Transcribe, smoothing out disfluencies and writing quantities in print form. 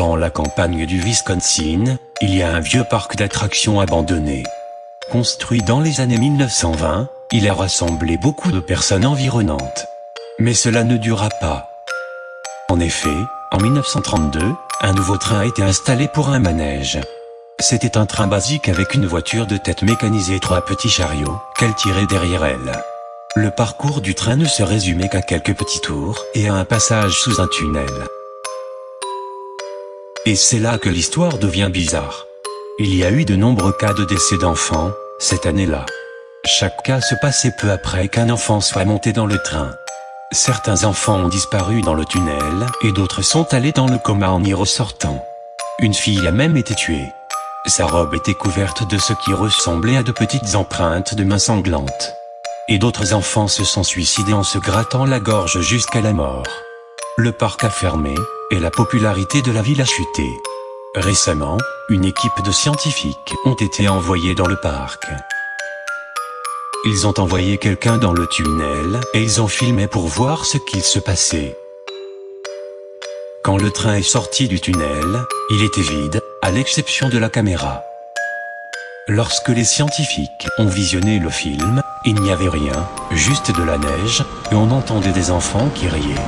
Dans la campagne du Wisconsin, il y a un vieux parc d'attractions abandonné. Construit dans les années 1920, il a rassemblé beaucoup de personnes environnantes. Mais cela ne dura pas. En effet, en 1932, un nouveau train a été installé pour un manège. C'était un train basique avec une voiture de tête mécanisée et 3 petits chariots qu'elle tirait derrière elle. Le parcours du train ne se résumait qu'à quelques petits tours et à un passage sous un tunnel. Et c'est là que l'histoire devient bizarre. Il y a eu de nombreux cas de décès d'enfants, cette année-là. Chaque cas se passait peu après qu'un enfant soit monté dans le train. Certains enfants ont disparu dans le tunnel et d'autres sont allés dans le coma en y ressortant. Une fille a même été tuée. Sa robe était couverte de ce qui ressemblait à de petites empreintes de mains sanglantes. Et d'autres enfants se sont suicidés en se grattant la gorge jusqu'à la mort. Le parc a fermé, et la popularité de la ville a chuté. Récemment, une équipe de scientifiques ont été envoyés dans le parc. Ils ont envoyé quelqu'un dans le tunnel, et ils ont filmé pour voir ce qu'il se passait. Quand le train est sorti du tunnel, il était vide, à l'exception de la caméra. Lorsque les scientifiques ont visionné le film, il n'y avait rien, juste de la neige, et on entendait des enfants qui riaient.